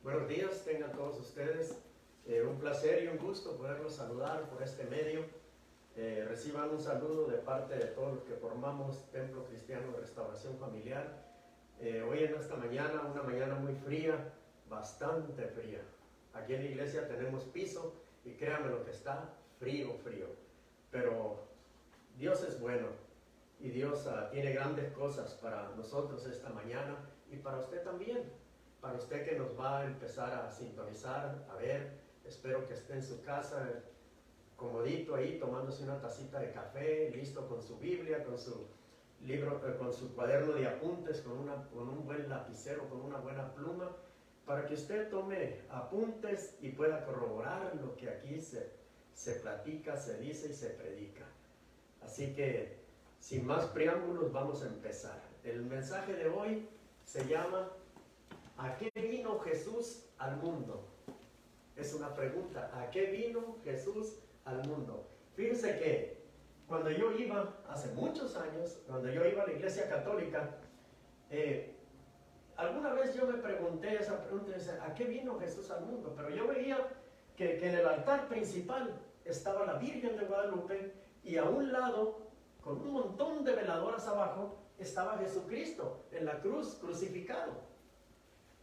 Buenos días, tengan todos ustedes. Un placer y un gusto poderlos saludar por este medio. Reciban un saludo de parte de todos los que formamos Templo Cristiano de Restauración Familiar. Hoy en esta mañana, una mañana muy fría, bastante fría. Aquí en la iglesia tenemos piso y créanme lo que está frío. Pero Dios es bueno y Dios tiene grandes cosas para nosotros esta mañana y para usted también. Para usted que nos va a empezar a sintonizar, a ver, espero que esté en su casa, comodito ahí, tomándose una tacita de café, listo con su Biblia, con su libro, con su cuaderno de apuntes, con un buen lapicero, con una buena pluma, para que usted tome apuntes y pueda corroborar lo que aquí se platica, se dice y se predica. Así que, sin más preámbulos, vamos a empezar. El mensaje de hoy se llama ¿a qué vino Jesús al mundo? Es una pregunta. ¿A qué vino Jesús al mundo? Fíjense que cuando yo iba, hace muchos años, cuando yo iba a la iglesia católica, alguna vez yo me pregunté esa pregunta, ¿a qué vino Jesús al mundo? Pero yo veía que en el altar principal estaba la Virgen de Guadalupe y a un lado, con un montón de veladoras abajo, estaba Jesucristo en la cruz, crucificado.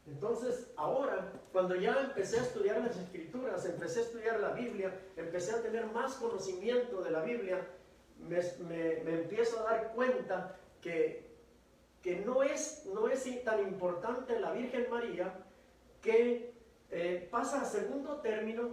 Entonces, ahora, cuando ya empecé a estudiar las Escrituras, empecé a estudiar la Biblia, empecé a tener más conocimiento de la Biblia, me empiezo a dar cuenta que no es tan importante la Virgen María, que pasa a segundo término.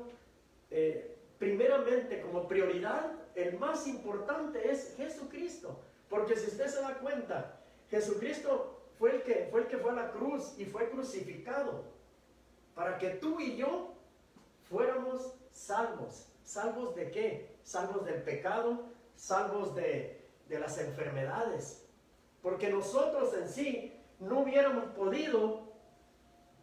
Primeramente, como prioridad, el más importante es Jesucristo. Porque si usted se da cuenta, Jesucristo fue el que fue a la cruz y fue crucificado para que tú y yo fuéramos salvos. ¿Salvos de qué? Salvos del pecado, salvos de las enfermedades. Porque nosotros en sí no hubiéramos podido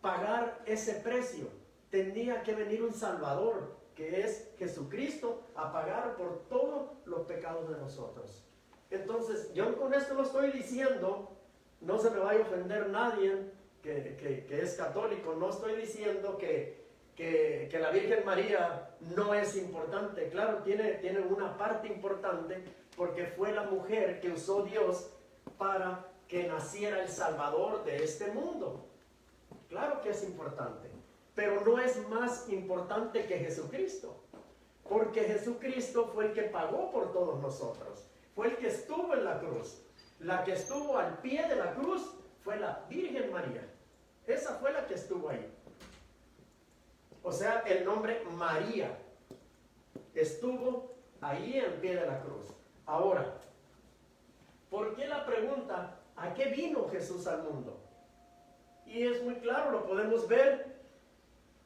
pagar ese precio. Tendría que venir un Salvador, que es Jesucristo, a pagar por todos los pecados de nosotros. Entonces, yo con esto lo estoy diciendo. No se me vaya a ofender nadie que es católico. No estoy diciendo que la Virgen María no es importante. Claro, tiene una parte importante porque fue la mujer que usó Dios para que naciera el Salvador de este mundo. Claro que es importante, pero no es más importante que Jesucristo. Porque Jesucristo fue el que pagó por todos nosotros. Fue el que estuvo en la cruz. La que estuvo al pie de la cruz fue la Virgen María. Esa fue la que estuvo ahí. O sea, el nombre María estuvo ahí al pie de la cruz. Ahora, ¿por qué la pregunta, ¿a qué vino Jesús al mundo? Y es muy claro, lo podemos ver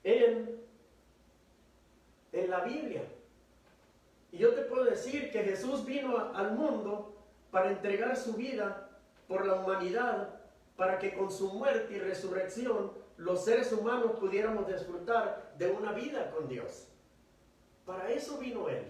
en la Biblia. Y yo te puedo decir que Jesús vino al mundo para entregar su vida por la humanidad, para que con su muerte y resurrección los seres humanos pudiéramos disfrutar de una vida con Dios. Para eso vino Él.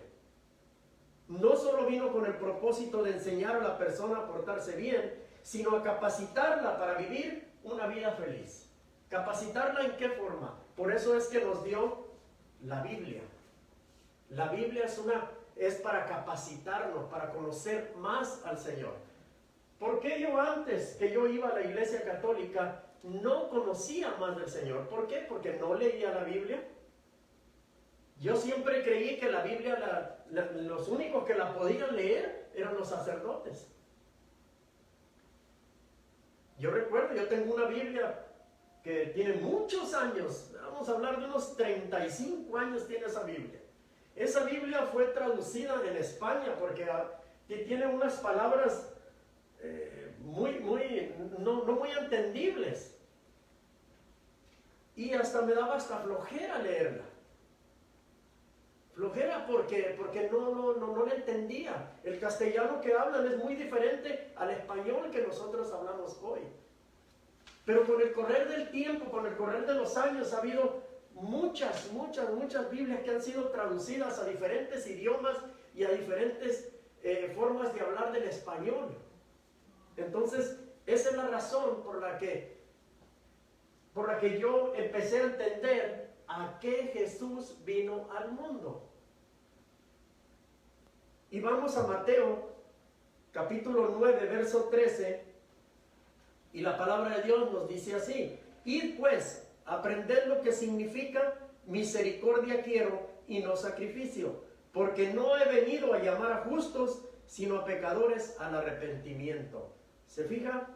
No solo vino con el propósito de enseñar a la persona a portarse bien, sino a capacitarla para vivir una vida feliz. ¿Capacitarla en qué forma? Por eso es que nos dio la Biblia. La Biblia es para capacitarnos, para conocer más al Señor. ¿Por qué yo antes que yo iba a la iglesia católica no conocía más del Señor? ¿Por qué? Porque no leía la Biblia. Yo siempre creí que la Biblia, los únicos que la podían leer eran los sacerdotes. Yo recuerdo, yo tengo una Biblia que tiene muchos años, vamos a hablar de unos 35 años tiene esa Biblia. Esa Biblia fue traducida en España porque tiene unas palabras no muy entendibles. Y hasta me daba flojera leerla. Flojera porque no la entendía. El castellano que hablan es muy diferente al español que nosotros hablamos hoy. Pero con el correr del tiempo, con el correr de los años, ha habido muchas Biblias que han sido traducidas a diferentes idiomas y a diferentes formas de hablar del español. Entonces, esa es la razón por la que que yo empecé a entender a qué Jesús vino al mundo. Y vamos a Mateo, capítulo 9, verso 13, y la palabra de Dios nos dice así: id pues, aprended lo que significa misericordia quiero y no sacrificio, porque no he venido a llamar a justos, sino a pecadores al arrepentimiento. ¿Se fija?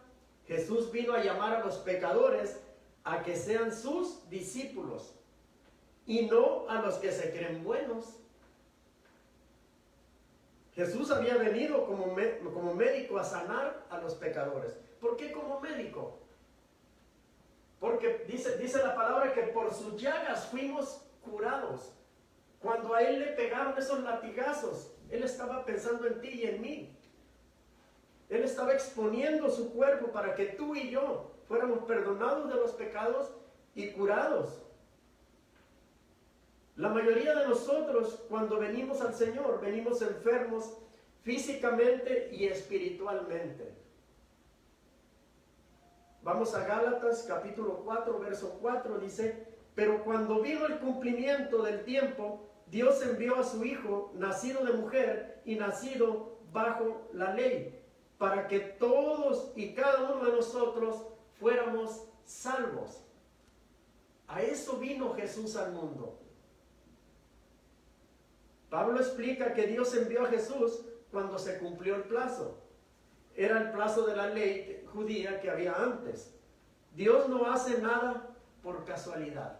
Jesús vino a llamar a los pecadores a que sean sus discípulos y no a los que se creen buenos. Jesús había venido como médico a sanar a los pecadores. ¿Por qué como médico? Porque dice la palabra que por sus llagas fuimos curados. Cuando a él le pegaron esos latigazos, él estaba pensando en ti y en mí. Él estaba exponiendo su cuerpo para que tú y yo fuéramos perdonados de los pecados y curados. La mayoría de nosotros, cuando venimos al Señor, venimos enfermos físicamente y espiritualmente. Vamos a Gálatas capítulo 4, verso 4, dice: pero cuando vino el cumplimiento del tiempo, Dios envió a su Hijo, nacido de mujer y nacido bajo la ley, para que todos y cada uno de nosotros fuéramos salvos. A eso vino Jesús al mundo. Pablo explica que Dios envió a Jesús cuando se cumplió el plazo. Era el plazo de la ley judía que había antes. Dios no hace nada por casualidad.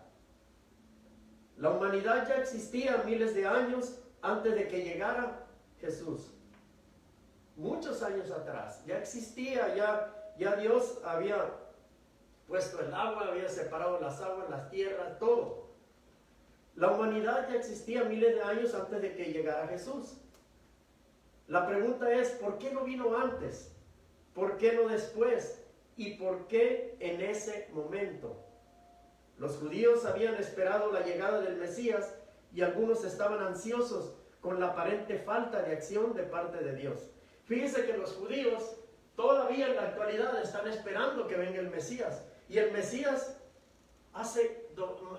La humanidad ya existía miles de años antes de que llegara Jesús. Muchos años atrás ya existía, ya Dios había puesto el agua, había separado las aguas, las tierras, todo. La humanidad ya existía miles de años antes de que llegara Jesús. La pregunta es, ¿por qué no vino antes? ¿Por qué no después? ¿Y por qué en ese momento? Los judíos habían esperado la llegada del Mesías y algunos estaban ansiosos con la aparente falta de acción de parte de Dios. Fíjense que los judíos todavía en la actualidad están esperando que venga el Mesías. Y el Mesías hace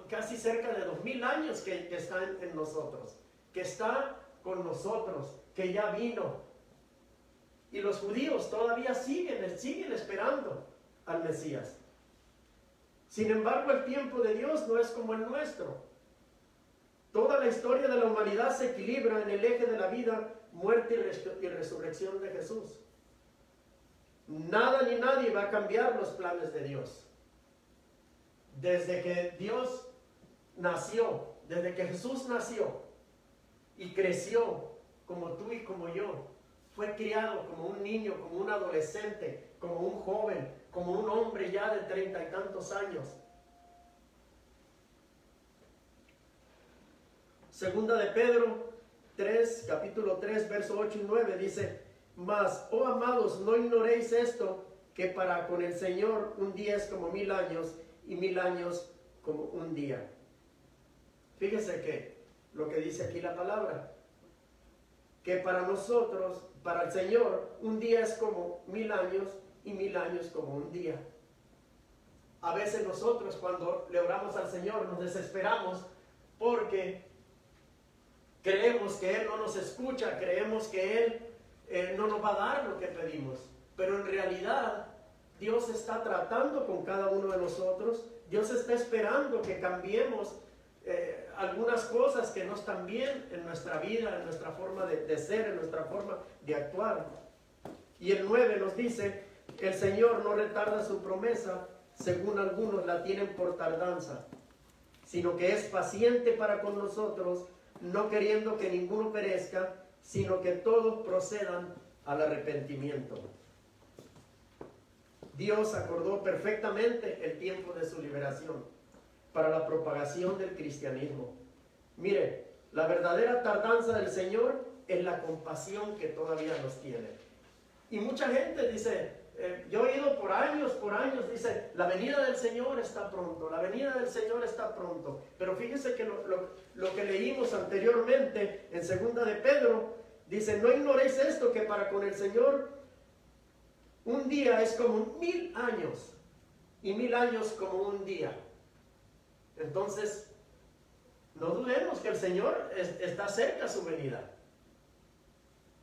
casi cerca de 2000 años que está en nosotros, que está con nosotros, que ya vino. Y los judíos todavía siguen esperando al Mesías. Sin embargo, el tiempo de Dios no es como el nuestro. Toda la historia de la humanidad se equilibra en el eje de la vida, muerte y resurrección de Jesús. Nada ni nadie va a cambiar los planes de Dios. Desde que Dios nació, desde que Jesús nació y creció como tú y como yo, fue criado como un niño, como un adolescente, como un joven, como un hombre ya de 30 y tantos años. Segunda de Pedro 3, capítulo 3, verso 8 y 9 dice: mas, oh amados, no ignoréis esto, que para con el Señor un día es como 1000 años y 1000 años como un día. Fíjese que lo que dice aquí la palabra, que para nosotros, para el Señor, un día es como 1000 años y 1000 años como un día. A veces nosotros cuando le oramos al Señor nos desesperamos porque creemos que Él no nos escucha, creemos que Él no nos va a dar lo que pedimos. Pero en realidad Dios está tratando con cada uno de nosotros. Dios está esperando que cambiemos algunas cosas que no están bien en nuestra vida, en nuestra forma de ser, en nuestra forma de actuar. Y el 9 nos dice: el Señor no retarda su promesa, según algunos la tienen por tardanza, sino que es paciente para con nosotros, no queriendo que ninguno perezca, sino que todos procedan al arrepentimiento. Dios acordó perfectamente el tiempo de su liberación para la propagación del cristianismo. Mire, la verdadera tardanza del Señor es la compasión que todavía nos tiene. Y mucha gente dice, yo he oído por años, dice, la venida del Señor está pronto, la venida del Señor está pronto. Pero fíjese que lo que leímos anteriormente en segunda de Pedro, dice, no ignoréis esto, que para con el Señor un día es como 1000 años y 1000 años como un día. Entonces, no dudemos que el Señor está cerca a su venida.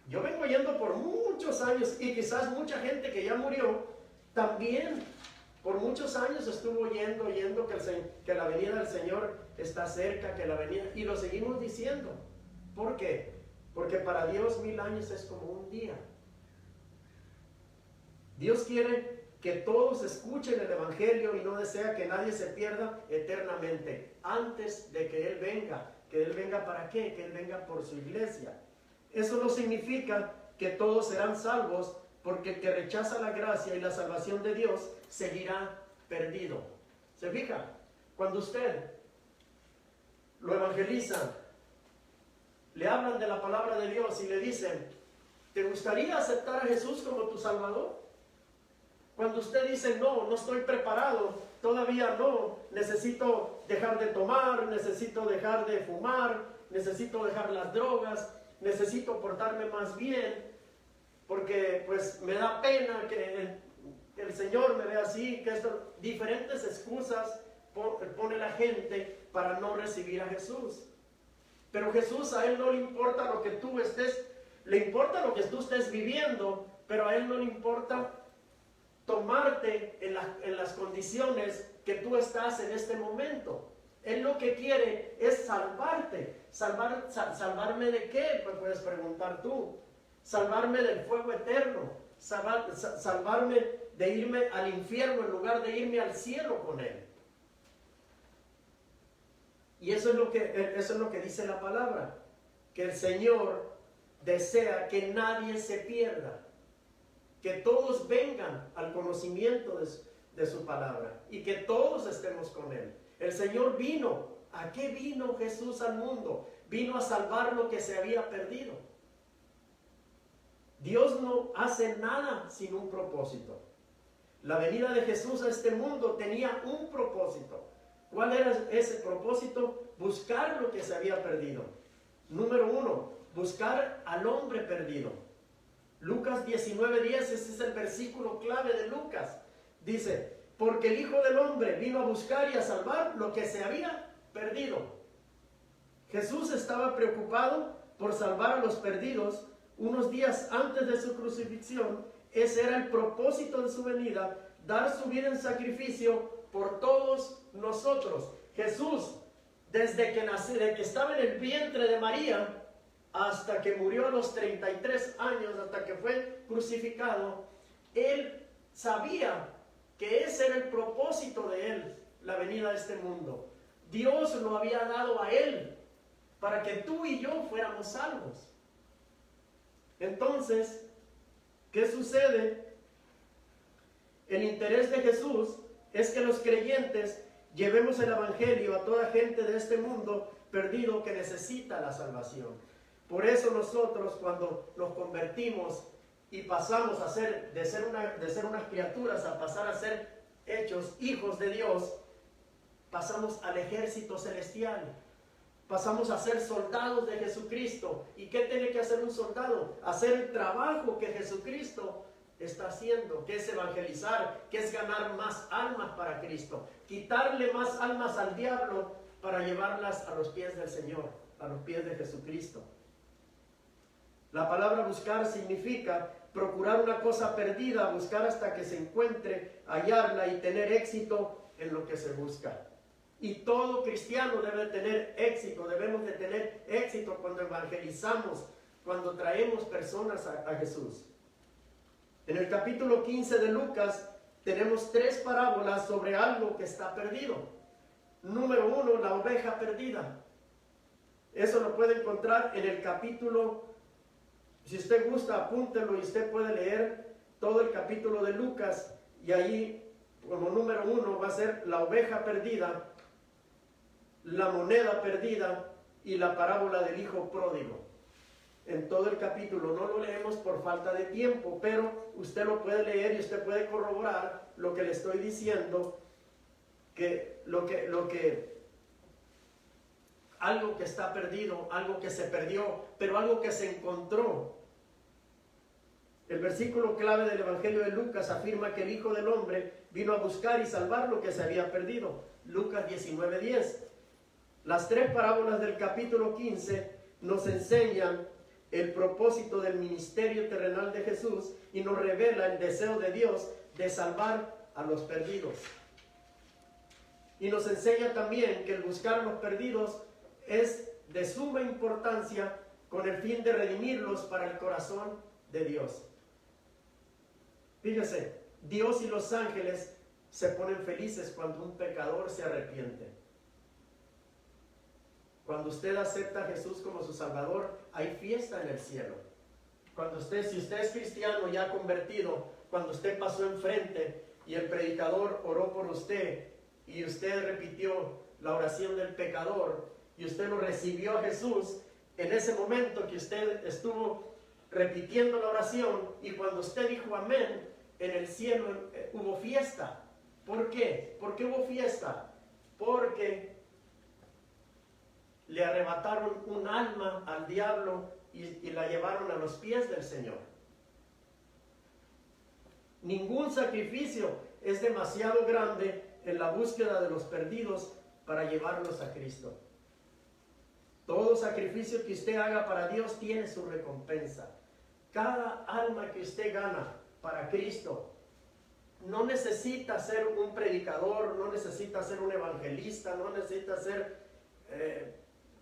Yo vengo yendo por muchos años, y quizás mucha gente que ya murió también por muchos años estuvo oyendo que la venida del Señor está cerca, que la venida, y lo seguimos diciendo. ¿Por qué? Porque para Dios 1000 años es como un día. Dios quiere que todos escuchen el Evangelio y no desea que nadie se pierda eternamente antes de que Él venga. ¿Que Él venga para qué? Que Él venga por su iglesia. Eso no significa que todos serán salvos, porque el que rechaza la gracia y la salvación de Dios seguirá perdido. ¿Se fija? Cuando usted lo evangeliza, le hablan de la palabra de Dios y le dicen, ¿te gustaría aceptar a Jesús como tu Salvador? Cuando usted dice, no, no estoy preparado, todavía no, necesito dejar de tomar, necesito dejar de fumar, necesito dejar las drogas, necesito portarme más bien, porque pues me da pena que el Señor me vea así, que esto, diferentes excusas pone la gente para no recibir a Jesús. Pero Jesús, a Él no le importa lo que tú estés, le importa lo que tú estés viviendo, pero a Él no le importa tomarte en las condiciones que tú estás en este momento. Él lo que quiere es salvarte. ¿Salvarme de qué? Pues puedes preguntar tú. Salvarme del fuego eterno. Salvarme de irme al infierno en lugar de irme al cielo con Él. Y eso es lo que dice la palabra. Que el Señor desea que nadie se pierda. Que todos vengan al conocimiento de su palabra. Y que todos estemos con Él. El Señor vino. ¿A qué vino Jesús al mundo? Vino a salvar lo que se había perdido. Dios no hace nada sin un propósito. La venida de Jesús a este mundo tenía un propósito. ¿Cuál era ese propósito? Buscar lo que se había perdido. Número 1, buscar al hombre perdido. Lucas 19:10, ese es el versículo clave de Lucas. Dice, porque el Hijo del Hombre vino a buscar y a salvar lo que se había perdido. Jesús estaba preocupado por salvar a los perdidos unos días antes de su crucifixión. Ese era el propósito de su venida, dar su vida en sacrificio por todos nosotros. Jesús, desde que estaba en el vientre de María, hasta que murió a los 33 años, hasta que fue crucificado, Él sabía que ese era el propósito de Él, la venida a este mundo. Dios lo había dado a Él, para que tú y yo fuéramos salvos. Entonces, ¿qué sucede? El interés de Jesús es que los creyentes llevemos el Evangelio a toda gente de este mundo perdido que necesita la salvación. Por eso nosotros, cuando nos convertimos y pasamos a ser, de ser unas criaturas a pasar a ser hechos hijos de Dios, pasamos al ejército celestial. Pasamos a ser soldados de Jesucristo. ¿Y qué tiene que hacer un soldado? Hacer el trabajo que Jesucristo está haciendo, que es evangelizar, que es ganar más almas para Cristo, quitarle más almas al diablo para llevarlas a los pies del Señor, a los pies de Jesucristo. La palabra buscar significa procurar una cosa perdida, buscar hasta que se encuentre, hallarla y tener éxito en lo que se busca. Y todo cristiano debe tener éxito, debemos de tener éxito cuando evangelizamos, cuando traemos personas a Jesús. En el capítulo 15 de Lucas tenemos 3 parábolas sobre algo que está perdido. Número 1, la oveja perdida. Eso lo puede encontrar en el capítulo, si usted gusta, apúntelo y usted puede leer todo el capítulo de Lucas. Y ahí, como número 1, va a ser la oveja perdida, la moneda perdida y la parábola del hijo pródigo. En todo el capítulo, no lo leemos por falta de tiempo, pero usted lo puede leer y usted puede corroborar lo que le estoy diciendo, que algo que está perdido, algo que se perdió, pero algo que se encontró. El versículo clave del Evangelio de Lucas afirma que el Hijo del Hombre vino a buscar y salvar lo que se había perdido. Lucas 19:10. Las tres parábolas del capítulo 15 nos enseñan el propósito del ministerio terrenal de Jesús y nos revela el deseo de Dios de salvar a los perdidos. Y nos enseña también que el buscar a los perdidos es de suma importancia con el fin de redimirlos para el corazón de Dios. Fíjese, Dios y los ángeles se ponen felices cuando un pecador se arrepiente. Cuando usted acepta a Jesús como su Salvador, hay fiesta en el cielo. Si usted es cristiano ya convertido, cuando usted pasó enfrente y el predicador oró por usted y usted repitió la oración del pecador y usted lo recibió a Jesús, en ese momento que usted estuvo repitiendo la oración y cuando usted dijo amén, en el cielo hubo fiesta. ¿Por qué? ¿Por qué hubo fiesta? Porque le arrebataron un alma al diablo y la llevaron a los pies del Señor. Ningún sacrificio es demasiado grande en la búsqueda de los perdidos para llevarlos a Cristo. Todo sacrificio que usted haga para Dios tiene su recompensa. Cada alma que usted gana para Cristo no necesita ser un predicador, no necesita ser un evangelista, no necesita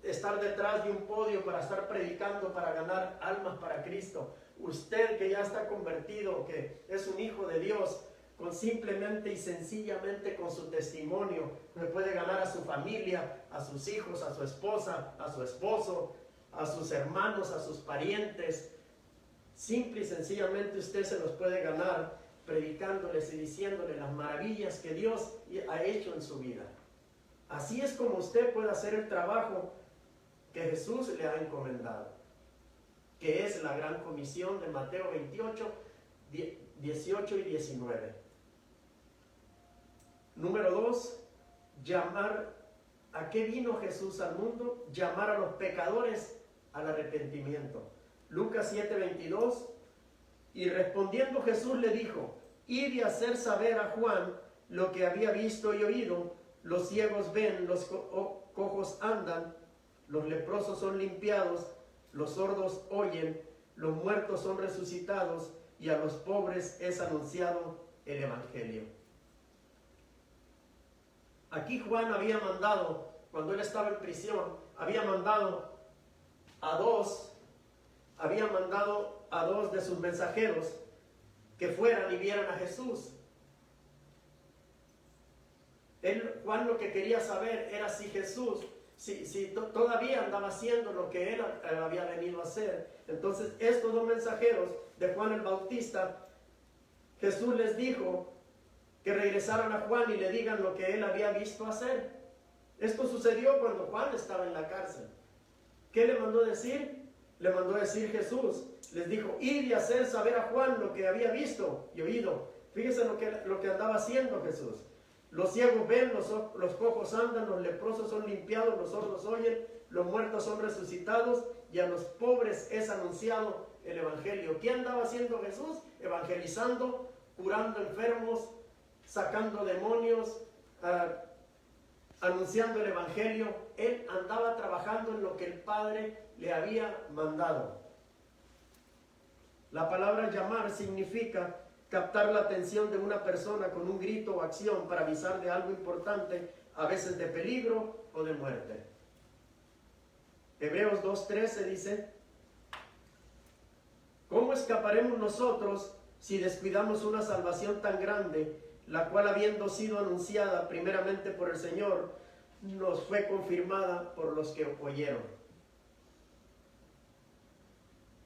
estar detrás de un podio para estar predicando, para ganar almas para Cristo. Usted que ya está convertido, que es un hijo de Dios, con simplemente y sencillamente con su testimonio, le puede ganar a su familia, a sus hijos, a su esposa, a su esposo, a sus hermanos, a sus parientes. Simple y sencillamente usted se los puede ganar predicándoles y diciéndoles las maravillas que Dios ha hecho en su vida. Así es como usted puede hacer el trabajo que Jesús le ha encomendado, que es la gran comisión de Mateo 28, 18 y 19. Número 2, llamar. ¿A qué vino Jesús al mundo? Llamar a los pecadores al arrepentimiento. Lucas 7:22. Y respondiendo Jesús le dijo: id y hacer saber a Juan lo que había visto y oído. Los ciegos ven, los cojos andan, los leprosos son limpiados, los sordos oyen, los muertos son resucitados, y a los pobres es anunciado el Evangelio. Aquí Juan había mandado, cuando él estaba en prisión, había mandado a dos de sus mensajeros que fueran y vieran a Jesús. Juan lo que quería saber era si Jesús, si todavía andaba haciendo lo que él había venido a hacer. Entonces estos dos mensajeros de Juan el Bautista, Jesús les dijo que regresaran a Juan y le digan lo que él había visto hacer. Esto sucedió cuando Juan estaba en la cárcel. ¿Qué le mandó decir? Le mandó decir Jesús, les dijo: id y hacer saber a Juan lo que había visto y oído. Fíjense lo que andaba haciendo Jesús. Los ciegos ven, los cojos andan, los leprosos son limpiados, los sordos oyen, los muertos son resucitados, y a los pobres es anunciado el Evangelio. ¿Qué andaba haciendo Jesús? Evangelizando, curando enfermos, sacando demonios, anunciando el Evangelio. Él andaba trabajando en lo que el Padre le había mandado. La palabra llamar significa captar la atención de una persona con un grito o acción para avisar de algo importante, a veces de peligro o de muerte. Hebreos 2:13 dice: ¿cómo escaparemos nosotros si descuidamos una salvación tan grande, la cual, habiendo sido anunciada primeramente por el Señor, nos fue confirmada por los que oyeron?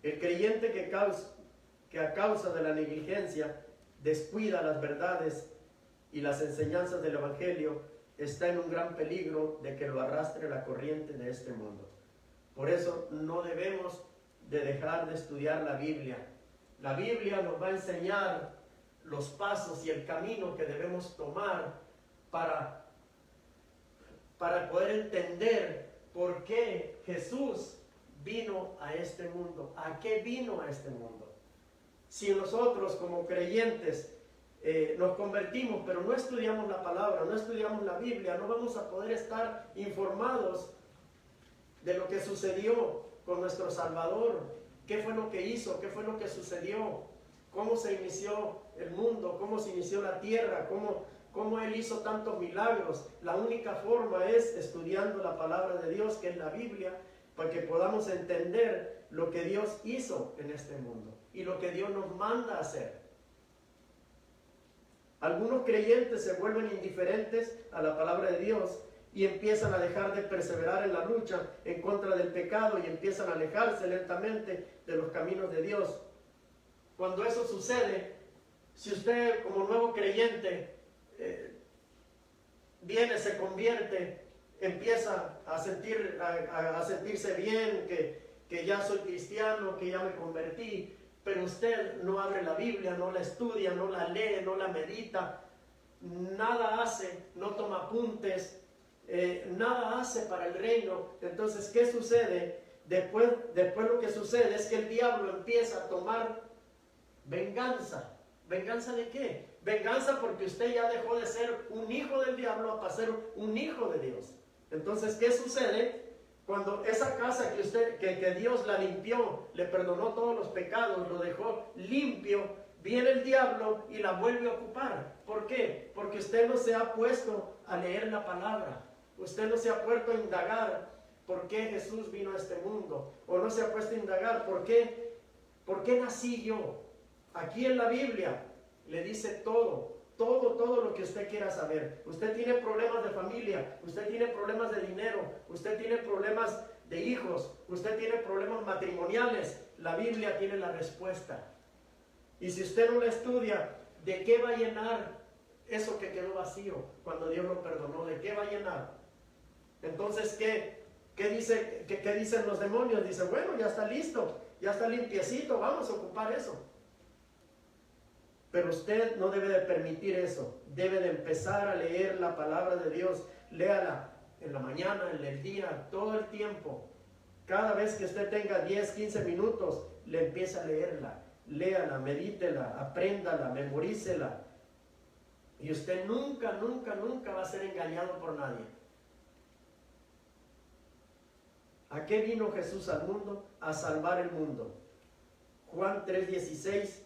El creyente que a causa de la negligencia descuida las verdades y las enseñanzas del Evangelio está en un gran peligro de que lo arrastre la corriente de este mundo. Por eso no debemos de dejar de estudiar la Biblia. La Biblia nos va a enseñar los pasos y el camino que debemos tomar para poder entender por qué Jesús vino a este mundo. ¿A qué vino a este mundo? Si nosotros como creyentes nos convertimos, pero no estudiamos la palabra, no estudiamos la Biblia, no vamos a poder estar informados de lo que sucedió con nuestro Salvador, qué fue lo que hizo, qué fue lo que sucedió, cómo se inició el mundo, cómo se inició la tierra, cómo Él hizo tantos milagros. La única forma es estudiando la palabra de Dios, que es la Biblia, para que podamos entender lo que Dios hizo en este mundo y lo que Dios nos manda a hacer. Algunos creyentes se vuelven indiferentes a la palabra de Dios y empiezan a dejar de perseverar en la lucha en contra del pecado y empiezan a alejarse lentamente de los caminos de Dios. Cuando eso sucede, si usted como nuevo creyente viene, se convierte, empieza a sentirse bien, que ya soy cristiano, que ya me convertí, pero usted no abre la Biblia, no la estudia, no la lee, no la medita, nada hace, no toma apuntes, nada hace para el reino. Entonces, ¿qué sucede? Después lo que sucede es que el diablo empieza a tomar venganza. ¿Venganza de qué? Venganza porque usted ya dejó de ser un hijo del diablo a pasar un hijo de Dios. Entonces, ¿qué sucede? Cuando esa casa que Dios la limpió, le perdonó todos los pecados, lo dejó limpio, viene el diablo y la vuelve a ocupar. ¿Por qué? Porque usted no se ha puesto a leer la palabra. Usted no se ha puesto a indagar por qué Jesús vino a este mundo. O no se ha puesto a indagar por qué nací yo. Aquí en la Biblia le dice todo lo que usted quiera saber. Usted tiene problemas de familia, usted tiene problemas de dinero, usted tiene problemas de hijos, usted tiene problemas matrimoniales. La Biblia tiene la respuesta. Y si usted no la estudia, ¿de qué va a llenar eso que quedó vacío cuando Dios lo perdonó? ¿De qué va a llenar? Entonces, ¿qué dicen los demonios? Dicen, bueno, ya está listo, ya está limpiecito, vamos a ocupar eso. Pero usted no debe de permitir eso. Debe de empezar a leer la palabra de Dios. Léala en la mañana, en el día, todo el tiempo. Cada vez que usted tenga 10, 15 minutos, le empieza a leerla. Léala, medítela, apréndala, memorícela. Y usted nunca va a ser engañado por nadie. ¿A qué vino Jesús al mundo? A salvar el mundo. Juan 3:16.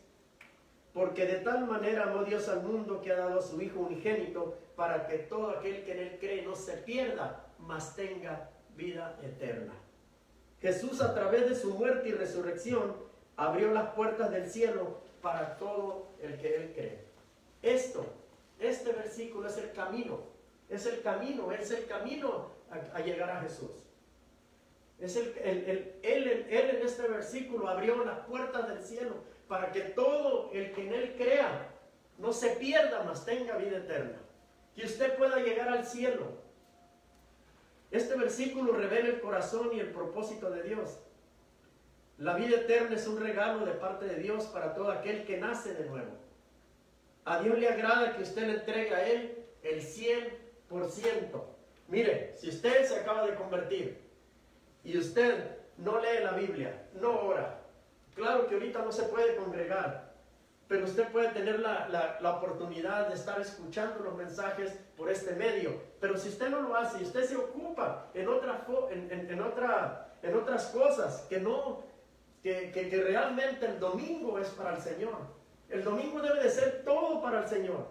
Porque de tal manera amó Dios al mundo que ha dado a su Hijo unigénito para que todo aquel que en Él cree no se pierda, mas tenga vida eterna. Jesús, a través de su muerte y resurrección, abrió las puertas del cielo para todo el que Él cree. Este versículo es el camino a llegar a Jesús. Él en este versículo abrió las puertas del cielo para que todo el que en Él crea no se pierda, mas tenga vida eterna. Que usted pueda llegar al cielo. Este versículo revela el corazón y el propósito de Dios. La vida eterna es un regalo de parte de Dios para todo aquel que nace de nuevo. A Dios le agrada que usted le entregue a Él el 100%. Mire, si usted se acaba de convertir y usted no lee la Biblia, no ora, claro que ahorita no se puede congregar, pero usted puede tener la oportunidad de estar escuchando los mensajes por este medio. Pero si usted no lo hace y usted se ocupa en otras cosas que realmente el domingo es para el Señor. El domingo debe de ser todo para el Señor.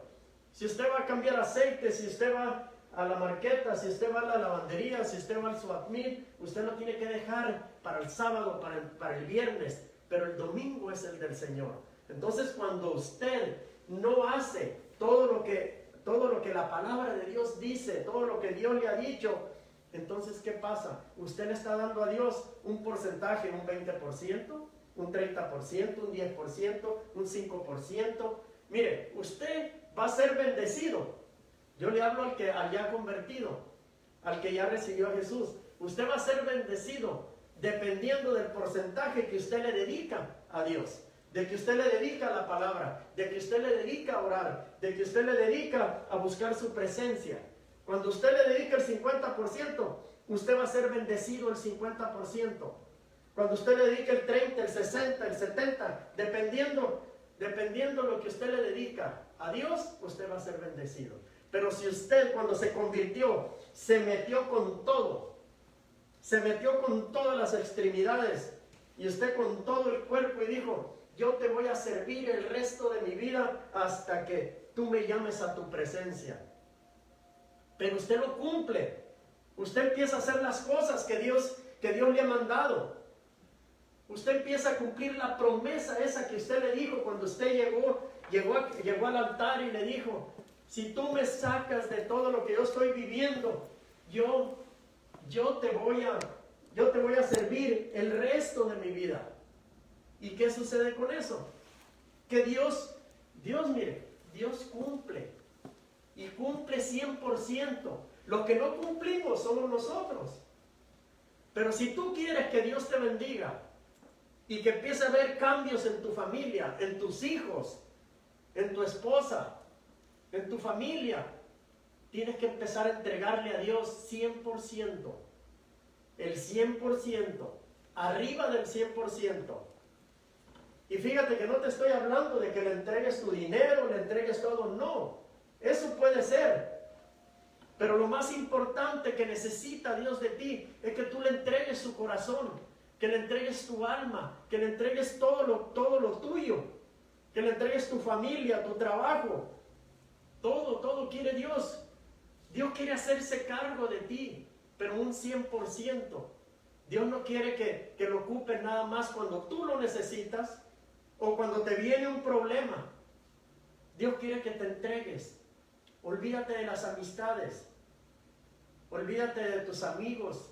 Si usted va a cambiar aceite, si usted va a la marqueta, si usted va a la lavandería, si usted va al Swapmeet, usted lo tiene que dejar para el sábado, para el viernes. Pero el domingo es el del Señor. Entonces, cuando usted no hace todo lo que la palabra de Dios dice, todo lo que Dios le ha dicho, entonces, ¿qué pasa? Usted le está dando a Dios un porcentaje, un 20%, un 30%, un 10%, un 5%. Mire, usted va a ser bendecido. Yo le hablo al que haya convertido, al que ya recibió a Jesús. Usted va a ser bendecido dependiendo del porcentaje que usted le dedica a Dios, de que usted le dedica a la palabra, de que usted le dedica a orar, de que usted le dedica a buscar su presencia. Cuando usted le dedica el 50%, usted va a ser bendecido el 50%. Cuando usted le dedica el 30, el 60, el 70, dependiendo lo que usted le dedica, a Dios, usted va a ser bendecido. Pero si usted cuando se convirtió, se metió con todo, se metió con todas las extremidades, y usted con todo el cuerpo y dijo, yo te voy a servir el resto de mi vida hasta que tú me llames a tu presencia. Pero usted lo cumple. Usted empieza a hacer las cosas que Dios le ha mandado. Usted empieza a cumplir la promesa esa que usted le dijo cuando usted llegó al altar y le dijo, si tú me sacas de todo lo que yo estoy viviendo, yo te voy a servir el resto de mi vida. ¿Y qué sucede con eso? Que Dios cumple. Y cumple 100%. Lo que no cumplimos somos nosotros. Pero si tú quieres que Dios te bendiga y que empiece a haber cambios en tu familia, en tus hijos, en tu esposa, en tu familia, tienes que empezar a entregarle a Dios 100%. El 100%. Arriba del 100%. Y fíjate que no te estoy hablando de que le entregues tu dinero, le entregues todo, no. Eso puede ser. Pero lo más importante que necesita Dios de ti es que tú le entregues su corazón, que le entregues tu alma, que le entregues todo lo tuyo, que le entregues tu familia, tu trabajo. Todo quiere Dios. Dios quiere hacerse cargo de ti, pero un 100%. Dios no quiere que lo ocupes nada más cuando tú lo necesitas o cuando te viene un problema. Dios quiere que te entregues. Olvídate de las amistades. Olvídate de tus amigos,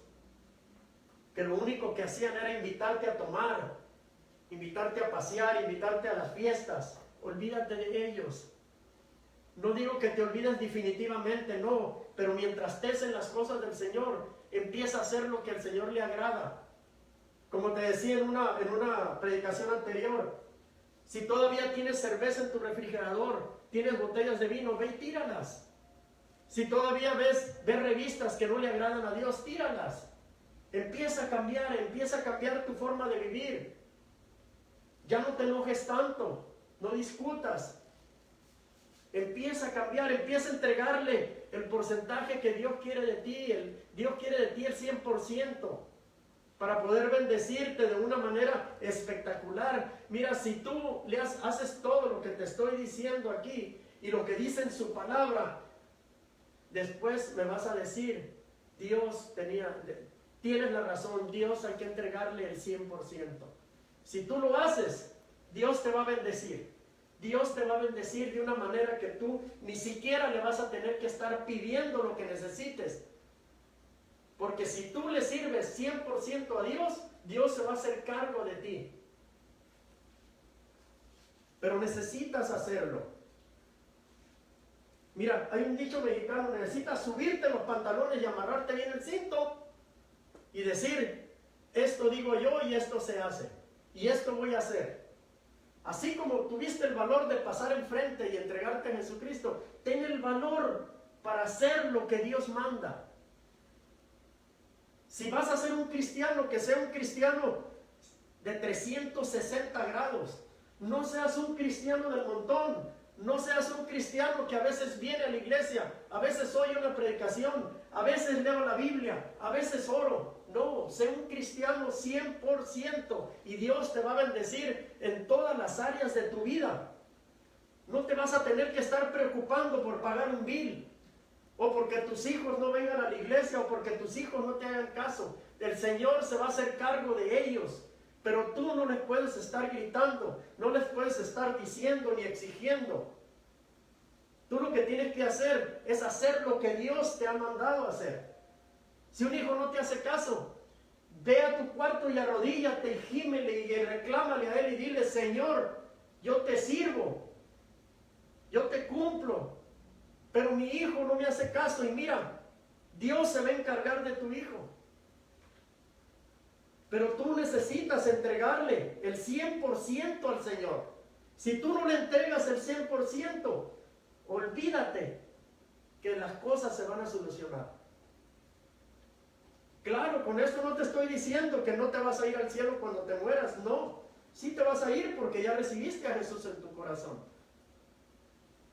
que lo único que hacían era invitarte a tomar, invitarte a pasear, invitarte a las fiestas. Olvídate de ellos. No digo que te olvides definitivamente, no, pero mientras estés en las cosas del Señor, empieza a hacer lo que al Señor le agrada. Como te decía en una predicación anterior, si todavía tienes cerveza en tu refrigerador, tienes botellas de vino, ve y tíralas. Si todavía ves revistas que no le agradan a Dios, tíralas. Empieza a cambiar tu forma de vivir. Ya no te enojes tanto, no discutas. Empieza a cambiar, empieza a entregarle el porcentaje que Dios quiere de ti. Dios quiere de ti el 100%. Para poder bendecirte de una manera espectacular. Mira, si tú haces todo lo que te estoy diciendo aquí y lo que dice en su palabra, después me vas a decir, tienes la razón, Dios hay que entregarle el 100%. Si tú lo haces, Dios te va a bendecir. Dios te va a bendecir de una manera que tú ni siquiera le vas a tener que estar pidiendo lo que necesites. Porque si tú le sirves 100% a Dios, Dios se va a hacer cargo de ti. Pero necesitas hacerlo. Mira, hay un dicho mexicano, necesitas subirte los pantalones y amarrarte bien el cinto y decir, esto digo yo y esto se hace. Y esto voy a hacer. Así como tuviste el valor de pasar enfrente y entregarte a Jesucristo, ten el valor para hacer lo que Dios manda. Si vas a ser un cristiano, que sea un cristiano de 360 grados. No seas un cristiano del montón. No seas un cristiano que a veces viene a la iglesia, a veces oye una predicación, a veces leo la Biblia, a veces oro. No, sé un cristiano 100% y Dios te va a bendecir en todas las áreas de tu vida. No te vas a tener que estar preocupando por pagar un bill, o porque tus hijos no vengan a la iglesia, o porque tus hijos no te hagan caso. El Señor se va a hacer cargo de ellos. Pero tú no les puedes estar gritando, no les puedes estar diciendo ni exigiendo. Tú lo que tienes que hacer es hacer lo que Dios te ha mandado hacer. Si un hijo no te hace caso, ve a tu cuarto y arrodíllate y gímele y reclámale a él y dile, Señor, yo te sirvo, yo te cumplo, pero mi hijo no me hace caso. Y mira, Dios se va a encargar de tu hijo. Pero tú necesitas entregarle el 100% al Señor. Si tú no le entregas el 100%, olvídate que las cosas se van a solucionar. Claro, con esto no te estoy diciendo que no te vas a ir al cielo cuando te mueras, no. Sí te vas a ir porque ya recibiste a Jesús en tu corazón.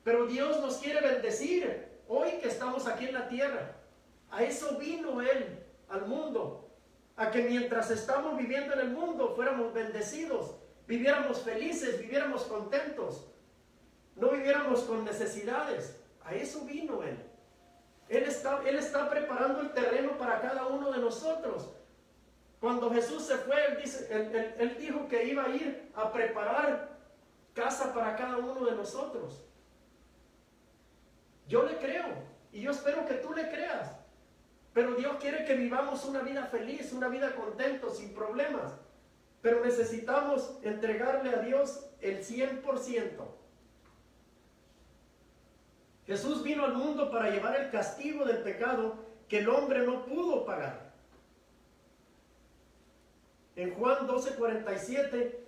Pero Dios nos quiere bendecir hoy que estamos aquí en la tierra. A eso vino Él al mundo. A que mientras estamos viviendo en el mundo fuéramos bendecidos, viviéramos felices, viviéramos contentos, no viviéramos con necesidades. A eso vino Él. Él está preparando el terreno para cada uno de nosotros. Cuando Jesús se fue, Él dijo que iba a ir a preparar casa para cada uno de nosotros. Yo le creo y yo espero que tú le creas. Pero Dios quiere que vivamos una vida feliz, una vida contentos, sin problemas. Pero necesitamos entregarle a Dios el 100%. Jesús vino al mundo para llevar el castigo del pecado que el hombre no pudo pagar. En Juan 12:47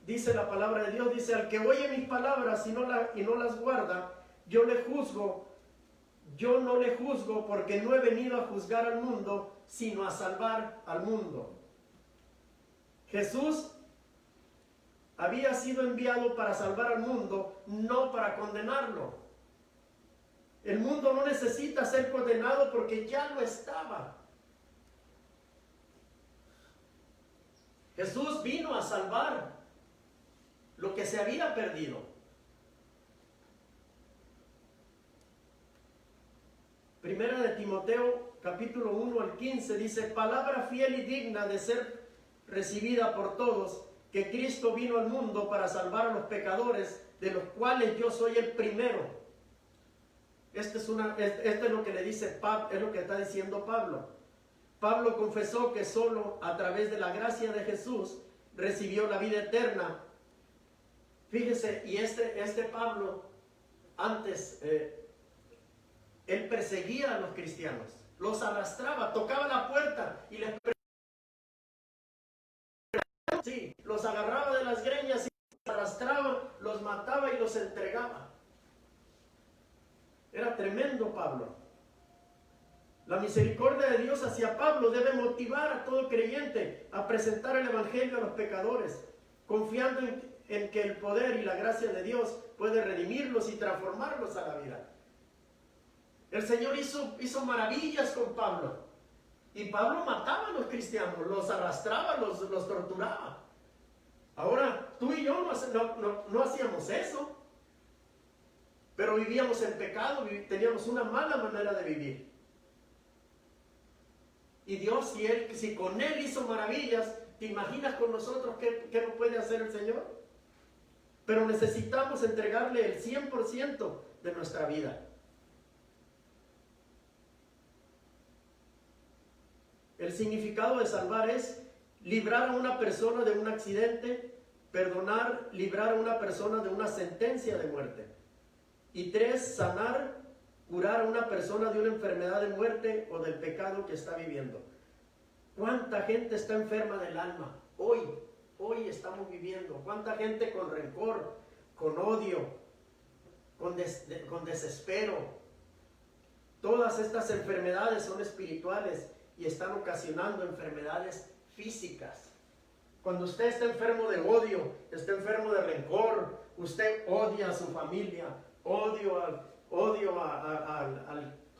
dice la palabra de Dios, dice: al que oye mis palabras y no las guarda, yo no le juzgo, porque no he venido a juzgar al mundo, sino a salvar al mundo. Jesús había sido enviado para salvar al mundo, no para condenarlo. El mundo no necesita ser condenado porque ya lo estaba. Jesús vino a salvar lo que se había perdido. Primera de Timoteo, capítulo 1 al 15, dice: palabra fiel y digna de ser recibida por todos, que Cristo vino al mundo para salvar a los pecadores, de los cuales yo soy el primero. Esto es lo que le dice Pablo, es lo que está diciendo Pablo. Pablo confesó que solo a través de la gracia de Jesús recibió la vida eterna. Fíjese, y este Pablo antes él perseguía a los cristianos, los arrastraba, tocaba la puerta y los agarraba de las greñas y los arrastraba, los mataba y los entregaba. Era tremendo Pablo. La misericordia de Dios hacia Pablo debe motivar a todo creyente a presentar el evangelio a los pecadores, confiando en que el poder y la gracia de Dios puede redimirlos y transformarlos a la vida. El Señor hizo maravillas con Pablo. Y Pablo mataba a los cristianos, los arrastraba, los torturaba. Ahora, tú y yo no hacíamos eso. Pero vivíamos en pecado, teníamos una mala manera de vivir. Y Dios, si con Él hizo maravillas, ¿te imaginas con nosotros qué no puede hacer el Señor? Pero necesitamos entregarle el 100% de nuestra vida. El significado de salvar es librar a una persona de un accidente, librar a una persona de una sentencia de muerte. Y 3, sanar, curar a una persona de una enfermedad de muerte o del pecado que está viviendo. ¿Cuánta gente está enferma del alma? Hoy estamos viviendo. ¿Cuánta gente con rencor, con odio, con desespero? Todas estas enfermedades son espirituales y están ocasionando enfermedades físicas. Cuando usted está enfermo de odio, está enfermo de rencor, usted odia a su familia, odio al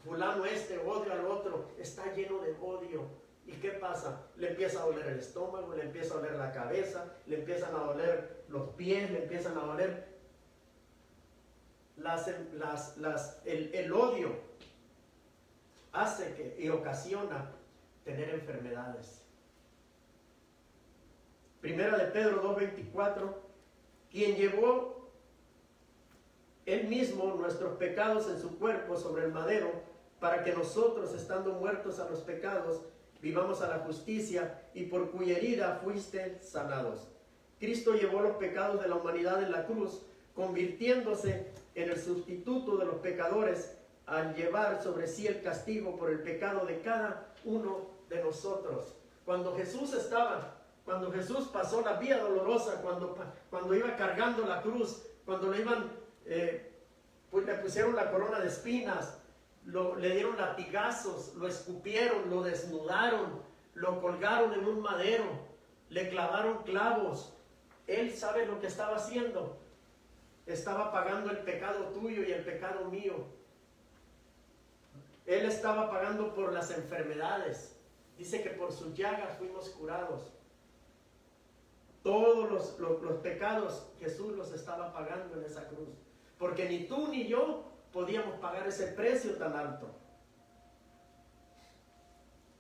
fulano odio al otro, está lleno de odio. ¿Y qué pasa? Le empieza a doler el estómago, le empieza a doler la cabeza, le empiezan a doler los pies, le empiezan a doler el odio hace y ocasiona tener enfermedades. Primera de Pedro 2:24, quien llevó Él mismo nuestros pecados en su cuerpo sobre el madero, para que nosotros, estando muertos a los pecados, vivamos a la justicia, y por cuya herida fuiste sanados. Cristo llevó los pecados de la humanidad en la cruz, convirtiéndose en el sustituto de los pecadores, al llevar sobre sí el castigo por el pecado de cada uno de nosotros. Cuando Jesús pasó la vía dolorosa, cuando iba cargando la cruz, cuando le pusieron la corona de espinas, le dieron latigazos, lo escupieron, lo desnudaron, lo colgaron en un madero, le clavaron clavos. Él sabe lo que estaba haciendo. estaba pagando el pecado tuyo y el pecado mío. Él estaba pagando por las enfermedades. Dice que por sus llagas fuimos curados. Todos los pecados Jesús los estaba pagando en esa cruz. Porque ni tú ni yo podíamos pagar ese precio tan alto.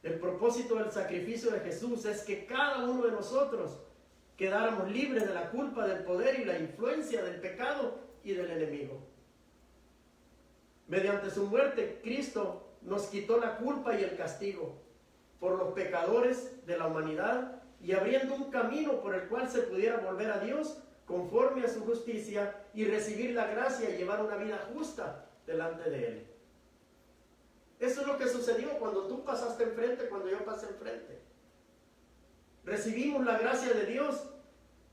El propósito del sacrificio de Jesús es que cada uno de nosotros quedáramos libres de la culpa, del poder y la influencia del pecado y del enemigo. Mediante su muerte, Cristo nos quitó la culpa y el castigo por los pecadores de la humanidad y abriendo un camino por el cual se pudiera volver a Dios conforme a su justicia y recibir la gracia y llevar una vida justa delante de Él. Eso es lo que sucedió cuando tú pasaste enfrente, cuando yo pasé enfrente. Recibimos la gracia de Dios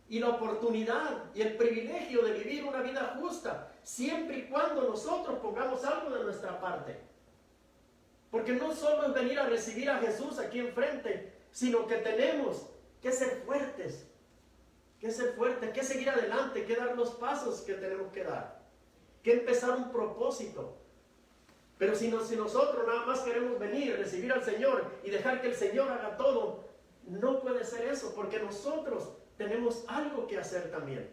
y la oportunidad y el privilegio de vivir una vida justa, siempre y cuando nosotros pongamos algo de nuestra parte. Porque no solo es venir a recibir a Jesús aquí enfrente, sino que tenemos que ser fuertes, que seguir adelante, que dar los pasos que tenemos que dar, que empezar un propósito. Pero si nosotros nada más queremos venir, recibir al Señor y dejar que el Señor haga todo, no puede ser eso, porque nosotros tenemos algo que hacer también.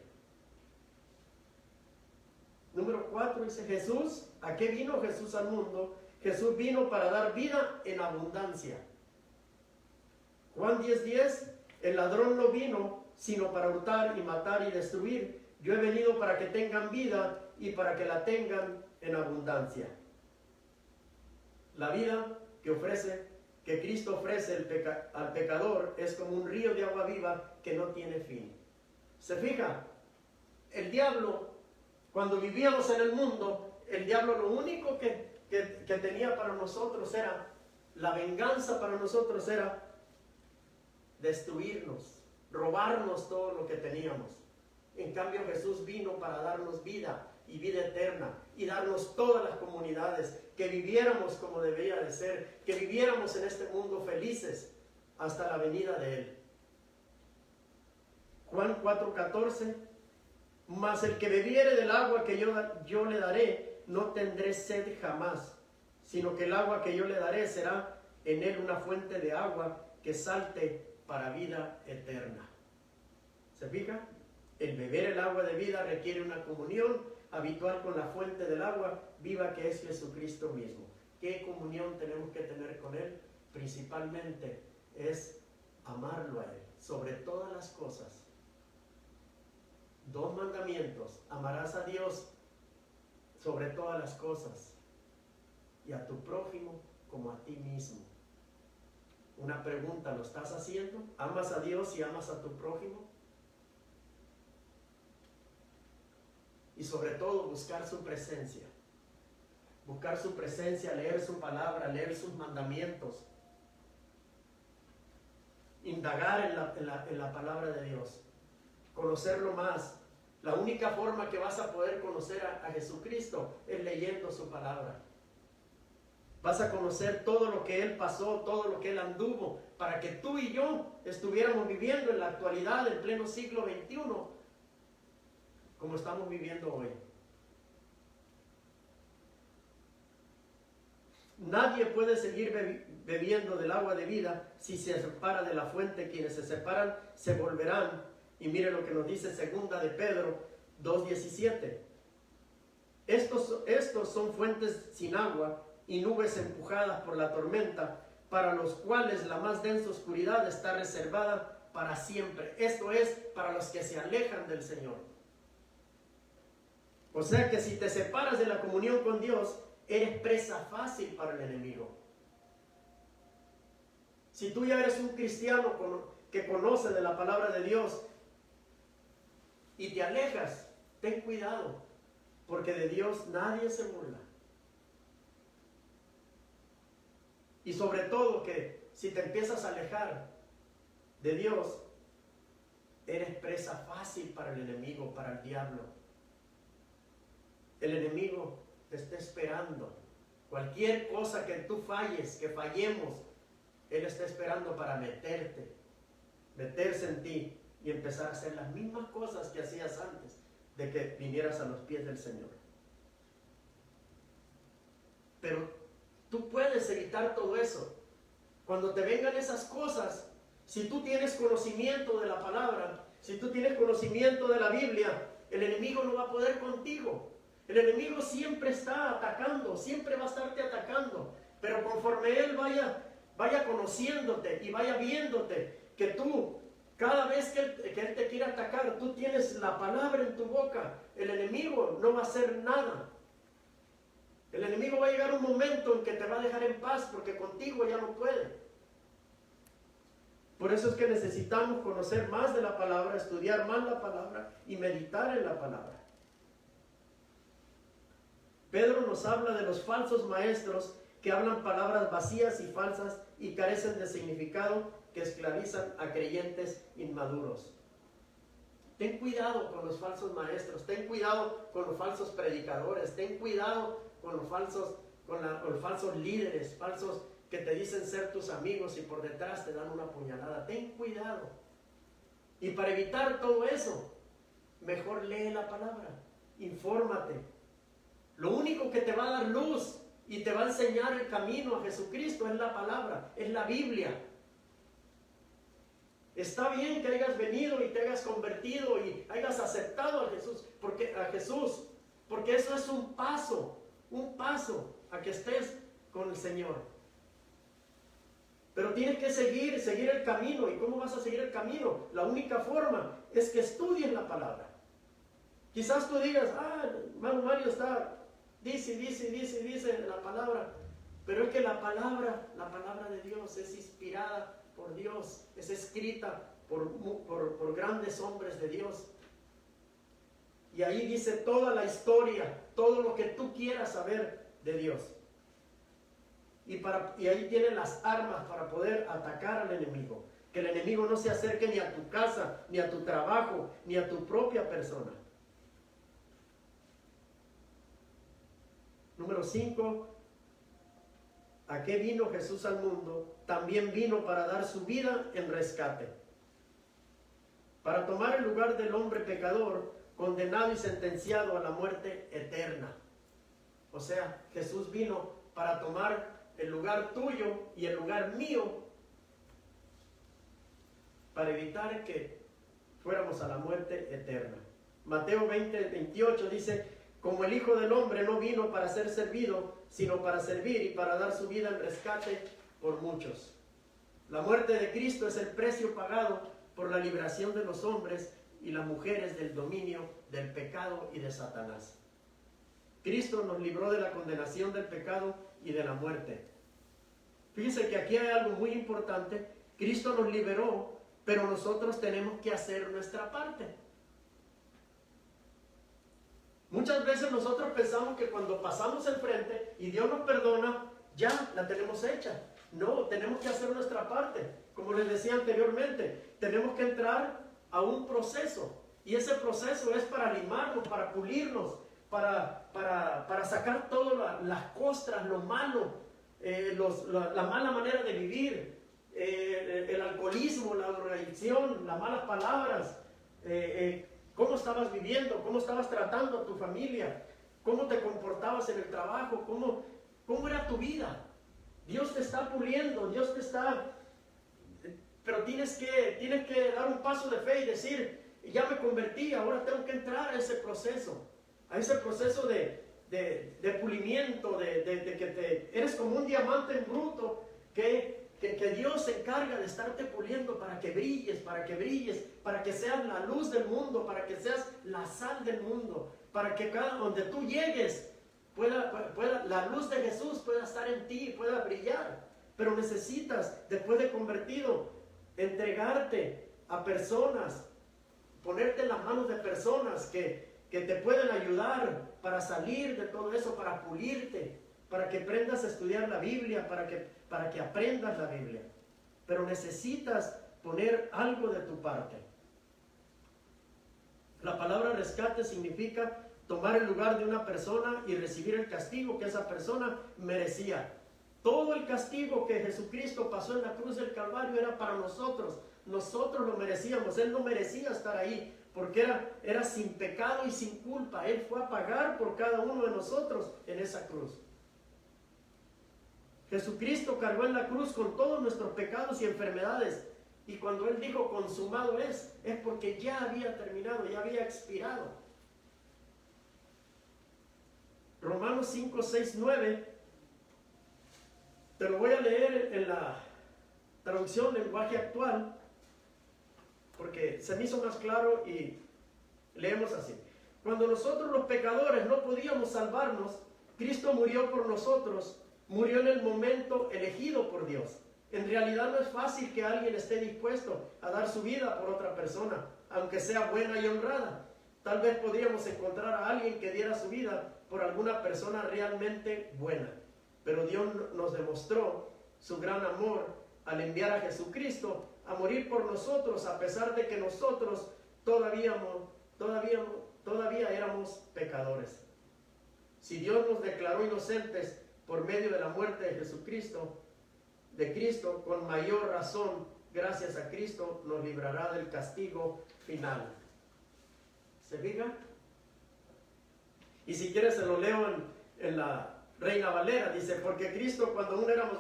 Número 4 dice Jesús. ¿A qué vino Jesús al mundo? Jesús vino para dar vida en abundancia. Juan 10:10, el ladrón no vino sino para hurtar y matar y destruir. Yo he venido para que tengan vida y para que la tengan en abundancia. La vida que Cristo ofrece al pecador es como un río de agua viva que no tiene fin. ¿Se fija? El diablo, cuando vivíamos en el mundo, el diablo lo único que tenía para nosotros era, la venganza para nosotros era destruirnos, robarnos todo lo que teníamos. En cambio Jesús vino para darnos vida y vida eterna y darnos todas las comunidades, que viviéramos como debía de ser, que viviéramos en este mundo felices hasta la venida de Él. Juan 4:14, mas el que bebiere del agua que yo le daré, no tendré sed jamás, sino que el agua que yo le daré será en él una fuente de agua que salte para vida eterna. ¿Se fija? El beber el agua de vida requiere una comunión habitual con la fuente del agua viva que es Jesucristo mismo. ¿Qué comunión tenemos que tener con Él? Principalmente es amarlo a Él sobre todas las cosas. 2 mandamientos: amarás a Dios sobre todas las cosas y a tu prójimo como a ti mismo. Una pregunta, ¿lo estás haciendo? ¿Amas a Dios y amas a tu prójimo? Y sobre todo buscar su presencia. Buscar su presencia, leer su palabra, leer sus mandamientos. Indagar en la palabra de Dios. Conocerlo más. La única forma que vas a poder conocer a Jesucristo es leyendo su palabra. Vas a conocer todo lo que Él pasó, todo lo que Él anduvo, para que tú y yo estuviéramos viviendo en la actualidad, en pleno siglo XXI, como estamos viviendo hoy. Nadie puede seguir bebiendo del agua de vida si se separa de la fuente. Quienes se separan se volverán. Y mire lo que nos dice 2 de Pedro 2:17. Estos son fuentes sin agua y nubes empujadas por la tormenta, para los cuales la más densa oscuridad está reservada para siempre. Esto es para los que se alejan del Señor. O sea que si te separas de la comunión con Dios, eres presa fácil para el enemigo. Si tú ya eres un cristiano que conoce de la palabra de Dios y te alejas, ten cuidado, porque de Dios nadie se burla. Y sobre todo que si te empiezas a alejar de Dios, eres presa fácil para el enemigo, para el diablo. El enemigo te está esperando. Cualquier cosa que tú falles, que fallemos, Él está esperando para meterse en ti y empezar a hacer las mismas cosas que hacías antes, de que vinieras a los pies del Señor. Pero tú puedes evitar todo eso. Cuando te vengan esas cosas, si tú tienes conocimiento de la palabra, si tú tienes conocimiento de la Biblia, el enemigo no va a poder contigo. El enemigo siempre está atacando, siempre va a estarte atacando. Pero conforme él vaya conociéndote y vaya viéndote que tú, cada vez que él te quiera atacar, tú tienes la palabra en tu boca, el enemigo no va a hacer nada. El enemigo va a llegar un momento en que te va a dejar en paz porque contigo ya no puede. Por eso es que necesitamos conocer más de la palabra, estudiar más la palabra y meditar en la palabra. Pedro nos habla de los falsos maestros que hablan palabras vacías y falsas y carecen de significado, que esclavizan a creyentes inmaduros. Ten cuidado con los falsos maestros, ten cuidado con los falsos predicadores, ten cuidado con los falsos líderes, falsos que te dicen ser tus amigos y por detrás te dan una puñalada. Ten cuidado. Y para evitar todo eso, mejor lee la palabra, infórmate. Lo único que te va a dar luz y te va a enseñar el camino a Jesucristo es la palabra, es la Biblia. Está bien que hayas venido y te hayas convertido y hayas aceptado a Jesús, porque eso es un paso a que estés con el Señor. Pero tienes que seguir el camino. ¿Y cómo vas a seguir el camino? La única forma es que estudies la palabra. Quizás tú digas, hermano Mario dice la palabra, pero es que la palabra de Dios es inspirada por Dios, es escrita por grandes hombres de Dios. Y ahí dice toda la historia, todo lo que tú quieras saber de Dios. Y ahí tienen las armas para poder atacar al enemigo. Que el enemigo no se acerque ni a tu casa, ni a tu trabajo, ni a tu propia persona. Número 5. ¿A qué vino Jesús al mundo? También vino para dar su vida en rescate. Para tomar el lugar del hombre pecador, condenado y sentenciado a la muerte eterna. O sea, Jesús vino para tomar el lugar tuyo y el lugar mío, para evitar que fuéramos a la muerte eterna. Mateo 20:28 dice: como el Hijo del Hombre no vino para ser servido, sino para servir y para dar su vida en rescate por muchos. La muerte de Cristo es el precio pagado por la liberación de los hombres y las mujeres del dominio del pecado y de Satanás. Cristo nos libró de la condenación del pecado y de la muerte. Fíjense que aquí hay algo muy importante. Cristo nos liberó, pero nosotros tenemos que hacer nuestra parte. Muchas veces nosotros pensamos que cuando pasamos enfrente y Dios nos perdona, ya la tenemos hecha. No, tenemos que hacer nuestra parte. Como les decía anteriormente, tenemos que entrar a un proceso. Y ese proceso es para limarnos, para pulirnos, para sacar todas las costras, lo malo, la mala manera de vivir, el alcoholismo, la drogadicción, las malas palabras, cómo estabas viviendo, cómo estabas tratando a tu familia, cómo te comportabas en el trabajo, cómo era tu vida. Dios te está puliendo, Dios te está... Pero tienes que dar un paso de fe y decir, ya me convertí, ahora tengo que entrar a ese proceso de pulimiento, de que eres como un diamante en bruto que Dios se encarga de estarte puliendo para que brilles, para que seas la luz del mundo, para que seas la sal del mundo, para que donde tú llegues pueda la luz de Jesús pueda estar en ti, pueda brillar. Pero necesitas, después de convertido, entregarte a personas, ponerte en las manos de personas que te pueden ayudar para salir de todo eso, para pulirte, para que aprendas a estudiar la Biblia, para que aprendas la Biblia. Pero necesitas poner algo de tu parte. La palabra rescate significa tomar el lugar de una persona y recibir el castigo que esa persona merecía. Todo el castigo que Jesucristo pasó en la cruz del Calvario era para nosotros. Nosotros lo merecíamos. Él no merecía estar ahí, porque era sin pecado y sin culpa. Él fue a pagar por cada uno de nosotros en esa cruz. Jesucristo cargó en la cruz con todos nuestros pecados y enfermedades. Y cuando Él dijo consumado es porque ya había terminado, ya había expirado. Romanos 5, 6, 9. Te lo voy a leer en la traducción lenguaje actual, porque se me hizo más claro y leemos así. Cuando nosotros los pecadores no podíamos salvarnos, Cristo murió por nosotros, murió en el momento elegido por Dios. En realidad no es fácil que alguien esté dispuesto a dar su vida por otra persona, aunque sea buena y honrada. Tal vez podríamos encontrar a alguien que diera su vida por alguna persona realmente buena. Pero Dios nos demostró su gran amor al enviar a Jesucristo a morir por nosotros, a pesar de que nosotros todavía éramos pecadores. Si Dios nos declaró inocentes por medio de la muerte de Jesucristo, de Cristo, con mayor razón, gracias a Cristo, nos librará del castigo final. ¿Se fijan? Y si quieres se lo leo en la Reina Valera, dice, porque Cristo cuando aún éramos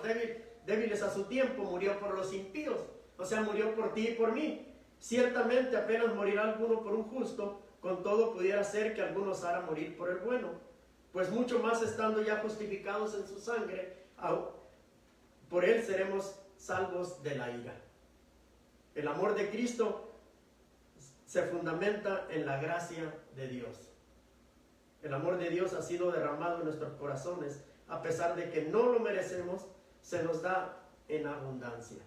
débiles a su tiempo, murió por los impíos, o sea, murió por ti y por mí. Ciertamente apenas morirá alguno por un justo, con todo pudiera ser que alguno osara morir por el bueno, pues mucho más estando ya justificados en su sangre, por él seremos salvos de la ira. El amor de Cristo se fundamenta en la gracia de Dios. El amor de Dios ha sido derramado en nuestros corazones, a pesar de que no lo merecemos, se nos da en abundancia.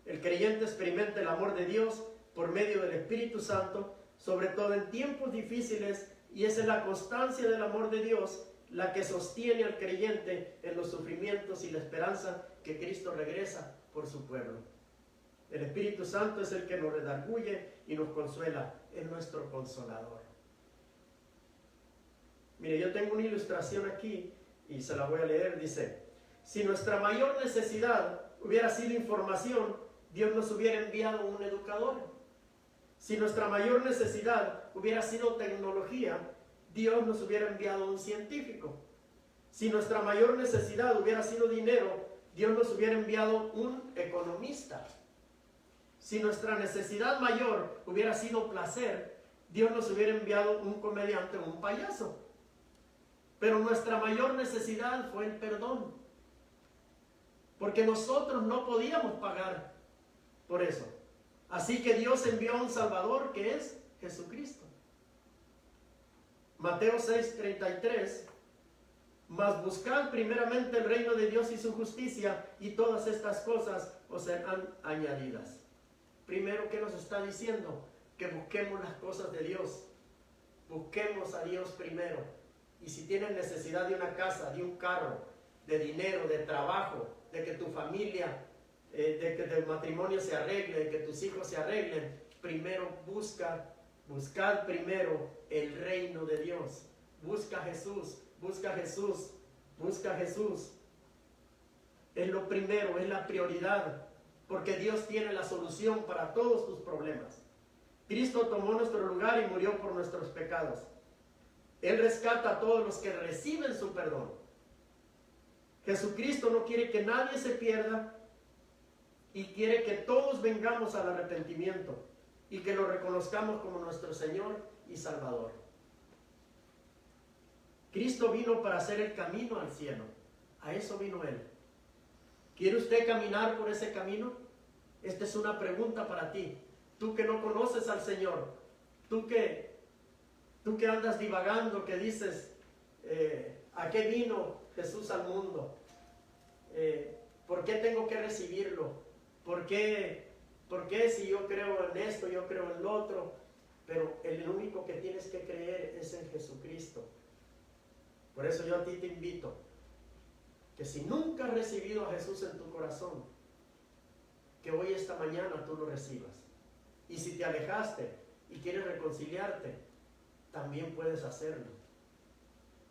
El creyente experimenta el amor de Dios por medio del Espíritu Santo, sobre todo en tiempos difíciles, y esa es la constancia del amor de Dios, la que sostiene al creyente en los sufrimientos y la esperanza que Cristo regresa por su pueblo. El Espíritu Santo es el que nos redarguye y nos consuela, es nuestro consolador. Mire, yo tengo una ilustración aquí y se la voy a leer. Dice, si nuestra mayor necesidad hubiera sido información, Dios nos hubiera enviado un educador. Si nuestra mayor necesidad hubiera sido tecnología, Dios nos hubiera enviado un científico. Si nuestra mayor necesidad hubiera sido dinero, Dios nos hubiera enviado un economista. Si nuestra necesidad mayor hubiera sido placer, Dios nos hubiera enviado un comediante o un payaso. Pero nuestra mayor necesidad fue el perdón, porque nosotros no podíamos pagar por eso. Así que Dios envió a un Salvador que es Jesucristo. Mateo 6:33, mas buscad primeramente el reino de Dios y su justicia, y todas estas cosas os serán añadidas. Primero, ¿qué nos está diciendo? Que busquemos las cosas de Dios. Busquemos a Dios primero. Y si tienes necesidad de una casa, de un carro, de dinero, de trabajo, de que tu familia, de que tu matrimonio se arregle, de que tus hijos se arreglen, primero buscad primero el reino de Dios. Busca a Jesús, busca a Jesús, busca a Jesús. Es lo primero, es la prioridad, porque Dios tiene la solución para todos tus problemas. Cristo tomó nuestro lugar y murió por nuestros pecados. Él rescata a todos los que reciben su perdón. Jesucristo no quiere que nadie se pierda y quiere que todos vengamos al arrepentimiento y que lo reconozcamos como nuestro Señor y Salvador. Cristo vino para hacer el camino al cielo. A eso vino Él. ¿Quiere usted caminar por ese camino? Esta es una pregunta para ti. Tú que no conoces al Señor, tú que andas divagando, que dices, ¿a qué vino Jesús al mundo? ¿Por qué tengo que recibirlo? ¿Por qué si yo creo en esto, yo creo en lo otro? Pero el único que tienes que creer es en Jesucristo. Por eso yo a ti te invito, que si nunca has recibido a Jesús en tu corazón, que hoy esta mañana tú lo recibas. Y si te alejaste y quieres reconciliarte, también puedes hacerlo.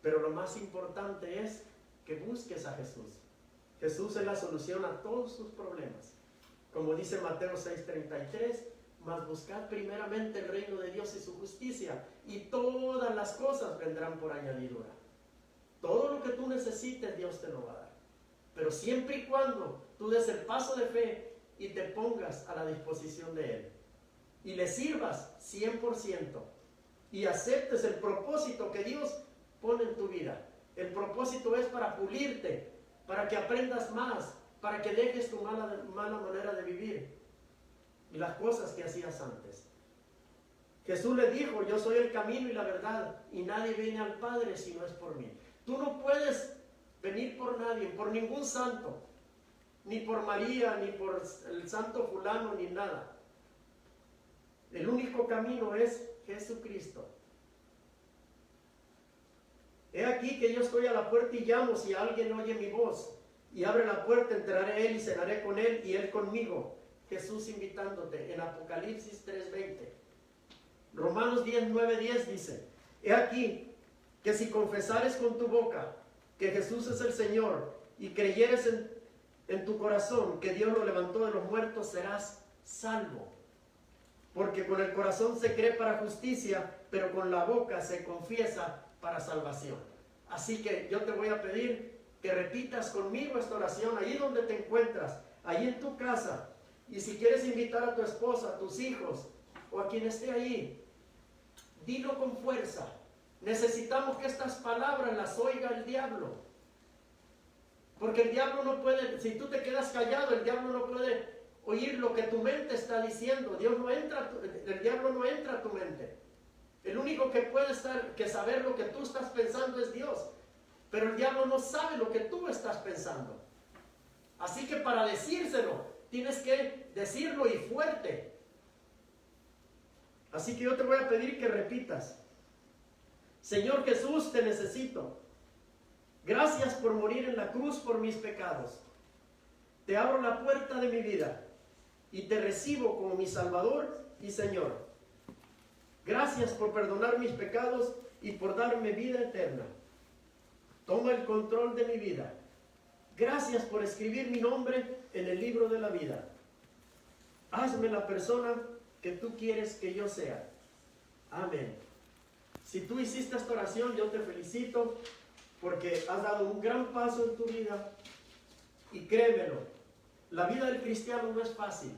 Pero lo más importante es que busques a Jesús. Jesús es la solución a todos tus problemas. Como dice Mateo 6:33, mas buscad primeramente el reino de Dios y su justicia, y todas las cosas vendrán por añadidura. Todo lo que tú necesites, Dios te lo va a dar. Pero siempre y cuando tú des el paso de fe y te pongas a la disposición de Él, y le sirvas 100%, y aceptes el propósito que Dios pone en tu vida. El propósito es para pulirte, para que aprendas más, para que dejes tu mala manera de vivir y las cosas que hacías antes. Jesús le dijo: yo soy el camino y la verdad, y nadie viene al Padre si no es por mí. Tú no puedes venir por nadie, por ningún santo, ni por María, ni por el santo fulano, ni nada. El único camino es Jesucristo. He aquí que yo estoy a la puerta y llamo. Si alguien oye mi voz y abre la puerta, entraré a él y cenaré con él y él conmigo. Jesús invitándote en Apocalipsis 3:20. Romanos 10:9-10 dice: he aquí que si confesares con tu boca que Jesús es el Señor y creyeres en tu corazón que Dios lo levantó de los muertos, serás salvo. Porque con el corazón se cree para justicia, pero con la boca se confiesa para salvación. Así que yo te voy a pedir que repitas conmigo esta oración ahí donde te encuentras, ahí en tu casa. Y si quieres invitar a tu esposa, a tus hijos o a quien esté ahí, dilo con fuerza. Necesitamos que estas palabras las oiga el diablo. Porque el diablo no puede, si tú te quedas callado, el diablo no puede oír lo que tu mente está diciendo. El diablo no entra a tu mente. El único que puede saber lo que tú estás pensando es Dios. Pero el diablo no sabe lo que tú estás pensando. Así que para decírselo, tienes que decirlo y fuerte. Así que yo te voy a pedir que repitas: Señor Jesús, te necesito. Gracias por morir en la cruz por mis pecados. Te abro la puerta de mi vida y te recibo como mi Salvador y Señor. Gracias por perdonar mis pecados y por darme vida eterna. Toma el control de mi vida. Gracias por escribir mi nombre en el libro de la vida. Hazme la persona que tú quieres que yo sea. Amén. Si tú hiciste esta oración, yo te felicito porque has dado un gran paso en tu vida. Y créemelo, la vida del cristiano no es fácil.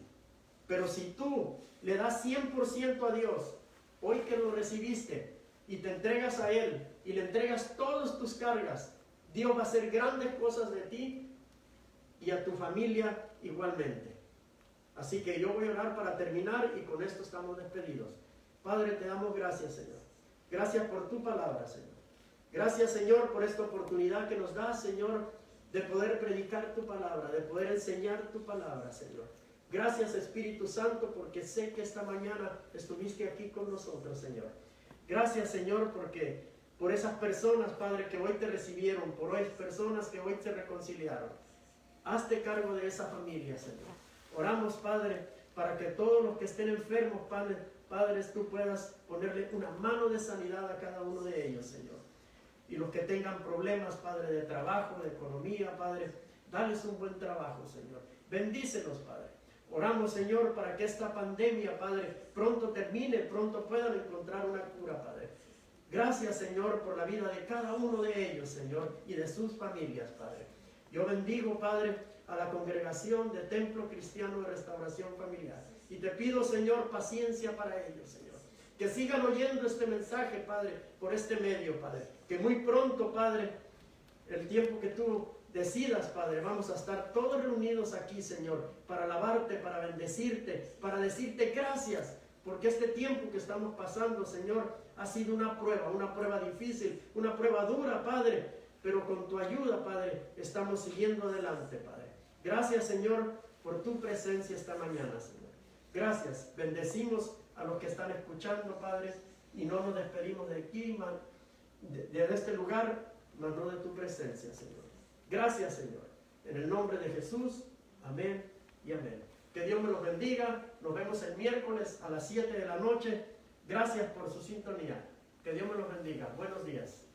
Pero si tú le das 100% a Dios, hoy que lo recibiste y te entregas a Él y le entregas todas tus cargas, Dios va a hacer grandes cosas de ti y a tu familia igualmente. Así que yo voy a orar para terminar y con esto estamos despedidos. Padre, te damos gracias, Señor. Gracias por tu palabra, Señor. Gracias, Señor, por esta oportunidad que nos das, Señor, de poder predicar tu palabra, de poder enseñar tu palabra, Señor. Gracias, Espíritu Santo, porque sé que esta mañana estuviste aquí con nosotros, Señor. Gracias, Señor, porque por esas personas, Padre, que hoy te recibieron, por esas personas que hoy te reconciliaron. Hazte cargo de esa familia, Señor. Oramos, Padre, para que todos los que estén enfermos, Padre, tú puedas ponerle una mano de sanidad a cada uno de ellos, Señor. Y los que tengan problemas, Padre, de trabajo, de economía, Padre, dales un buen trabajo, Señor. Bendícelos, Padre. Oramos, Señor, para que esta pandemia, Padre, pronto termine, pronto puedan encontrar una cura, Padre. Gracias, Señor, por la vida de cada uno de ellos, Señor, y de sus familias, Padre. Yo bendigo, Padre, a la congregación de Templo Cristiano de Restauración Familiar. Y te pido, Señor, paciencia para ellos, Señor. Que sigan oyendo este mensaje, Padre, por este medio, Padre. Que muy pronto, Padre, el tiempo que tú decidas, Padre, vamos a estar todos reunidos aquí, Señor, para alabarte, para bendecirte, para decirte gracias, porque este tiempo que estamos pasando, Señor, ha sido una prueba difícil, una prueba dura, Padre, pero con tu ayuda, Padre, estamos siguiendo adelante, Padre. Gracias, Señor, por tu presencia esta mañana, Señor. Gracias, bendecimos a los que están escuchando, Padre, y no nos despedimos de aquí, de este lugar, mas no de tu presencia, Señor. Gracias, Señor. En el nombre de Jesús, amén y amén. Que Dios me los bendiga. Nos vemos el miércoles a las 7 de la noche. Gracias por su sintonía. Que Dios me los bendiga. Buenos días.